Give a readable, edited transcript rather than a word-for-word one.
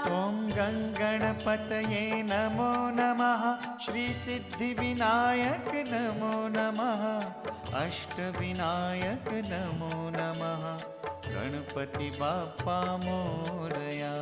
ॐ गणपतये नमो नमः। श्री सिद्धिविनायक नमो नमः। अष्टविनायक नमो नमः। गणपति बाप्पा मोरया।